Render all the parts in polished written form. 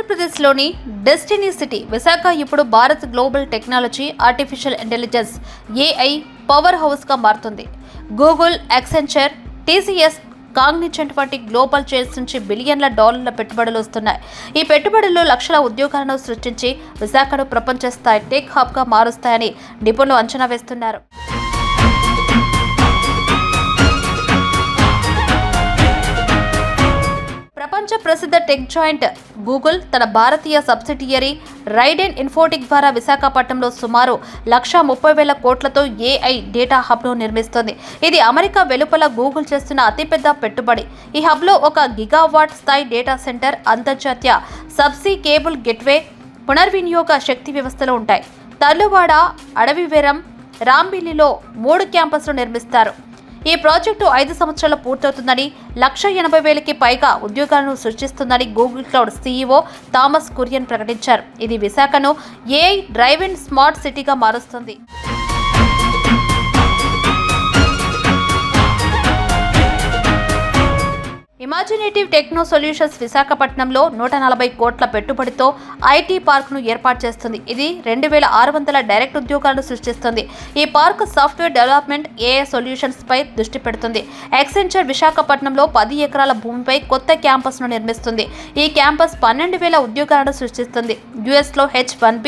ఆంధ్రప్రదేశ్లోని destiny city Visakha ఇప్పుడు Bharat global technology, artificial intelligence, AI power హౌస్గా మారుతుంది. గూగుల్, యాక్సెంచర్, టీసీఎస్, కాగ్నిజెంట్ వంటి గ్లోబల్ చైన్స్ నుంచి బిలియన్ల డాలర్ల పెట్టుబడులు వస్తున్నాయి. ఈ పెట్టుబడులు లక్షల ఉద్యోగాలను సృష్టించి విశాఖను ప్రపంచ స్థాయి టెక్ హబ్గా మారుస్తాయని నిపుణులు అంచనా వేస్తున్నారు. ప్రపంచ ప్రసిద్ధ టెక్ జాయింట్ గూగుల్ తన భారతీయ సబ్సిడియరీ రైడెన్ ఇన్ఫోటిక్ ద్వారా విశాఖపట్నంలో సుమారు 1,30,000 కోట్లతో ఏఐ డేటా హబ్ను నిర్మిస్తోంది. ఇది అమెరికా వెలుపల గూగుల్ చేస్తున్న అతిపెద్ద పెట్టుబడి. ఈ హబ్లో 1 గిగావాట్ స్థాయి డేటా సెంటర్, అంతర్జాతీయ సబ్సీ కేబుల్ గేట్వే, పునర్వినియోగ శక్తి వ్యవస్థలు ఉంటాయి. తల్లువాడ, అడవివెరం, రాంబిల్లిలో 3 క్యాంపస్లు నిర్మిస్తారు. ఈ ప్రాజెక్టు 5 సంవత్సరాలు పూర్తవుతుందని, 1,80,000కి పైగా ఉద్యోగాలను సృష్టిస్తుందని Google cloud CEO Thomas Kurian ప్రకటించారు. ఇది విశాఖను ఏఐ డ్రైవెన్ స్మార్ట్ సిటీగా మారుస్తుంది. ఇమాజినేటివ్ టెక్నో సొల్యూషన్స్ విశాఖపట్నంలో 140 కోట్ల పెట్టుబడితో ఐటీ పార్క్ను ఏర్పాటు చేస్తుంది. ఇది 2,600 డైరెక్ట్ ఉద్యోగాలను సృష్టిస్తుంది. ఈ park software development, AI solutions పై దృష్టి పెడుతుంది. యాక్సెంచర్ విశాఖపట్నంలో 10 ఎకరాల భూమిపై కొత్త క్యాంపస్ను నిర్మిస్తుంది. ఈ క్యాంపస్ 12,000 ఉద్యోగాలను సృష్టిస్తుంది. యుఎస్లో H-1B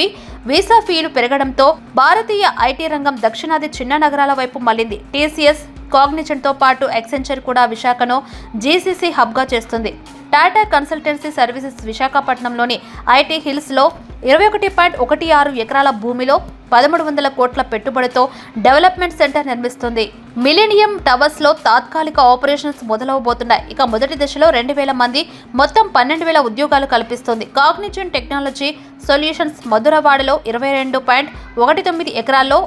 వీసా ఫీలు పెరగడంతో భారతీయ ఐటీ రంగం దక్షిణాది చిన్న నగరాల వైపు మళ్లింది. టీసీఎస్, కాగ్నిజెంట్తో పాటు యాక్సెంచర్ కూడా విశాఖను జీసీసీ హబ్గా చేస్తుంది. టాటా కన్సల్టెన్సీ సర్వీసెస్ విశాఖపట్నంలోని ఐటీ హిల్స్లో 21.16 ఎకరాల భూమిలో 1,300 కోట్ల పెట్టుబడితో డెవలప్మెంట్ సెంటర్ నిర్మిస్తుంది. మిలీనియం టవర్స్లో తాత్కాలిక ఆపరేషన్స్ మొదలవబోతున్నాయి. ఇక మొదటి దశలో 2,000 మంది, మొత్తం 12,000 ఉద్యోగాలు కల్పిస్తుంది. కాగ్నిజెంట్ టెక్నాలజీ సొల్యూషన్స్ మధురవాడలో 22.19 ఎకరాల్లో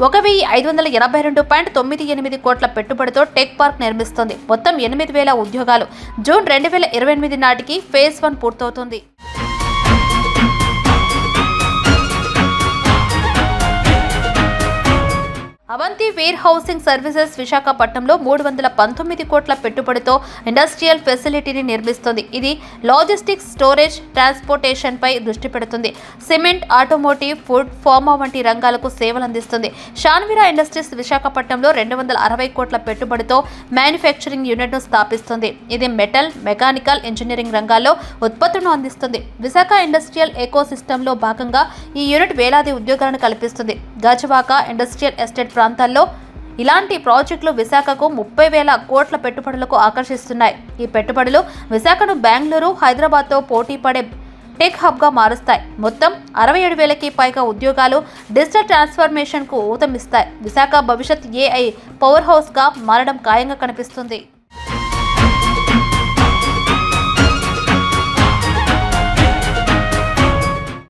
1,582.98 కోట్ల పెట్టుబడితో టెక్ పార్క్ నిర్మిస్తుంది. మొత్తం 8,000 ఉద్యోగాలు. జూన్ 2028 నాటికి ఫేజ్ 1 పూర్తవుతుంది. అవంతి వేర్ హౌసింగ్ సర్వీసెస్ విశాఖపట్నంలో 319 కోట్ల పెట్టుబడితో ఇండస్ట్రియల్ ఫెసిలిటీని నిర్మిస్తుంది. ఇది లాజిస్టిక్స్, స్టోరేజ్, ట్రాన్స్పోర్టేషన్ పై దృష్టి పెడుతుంది. సిమెంట్, ఆటోమోటివ్, ఫుడ్, ఫార్మా వంటి రంగాలకు సేవలు అందిస్తుంది. షాన్విరా ఇండస్ట్రీస్ విశాఖపట్నంలో 260 కోట్ల పెట్టుబడితో మ్యానుఫ్యాక్చరింగ్ యూనిట్ను స్థాపిస్తుంది. ఇది మెటల్, మెకానికల్ ఇంజనీరింగ్ రంగాల్లో ఉత్పత్తులను అందిస్తుంది. విశాఖ ఇండస్ట్రియల్ ఎకోసిస్టంలో భాగంగా ఈ యూనిట్ వేలాది ఉద్యోగాలను కల్పిస్తుంది. గాజువాక ఇండస్ట్రియల్ ఎస్టేట్ ప్రాంతాల్లో ఇలాంటి ప్రాజెక్టులు విశాఖకు 30,000 కోట్ల పెట్టుబడులకు ఆకర్షిస్తున్నాయి. ఈ పెట్టుబడులు విశాఖను బెంగళూరు, హైదరాబాద్తో పోటీ పడే టెక్ హబ్గా మారుస్తాయి. మొత్తం 67,000కి పైగా ఉద్యోగాలు డిజిటల్ ట్రాన్స్ఫర్మేషన్కు ఊతమిస్తాయి. విశాఖ భవిష్యత్ ఏఐ పవర్ హౌస్గా మారడం ఖాయంగా కనిపిస్తుంది.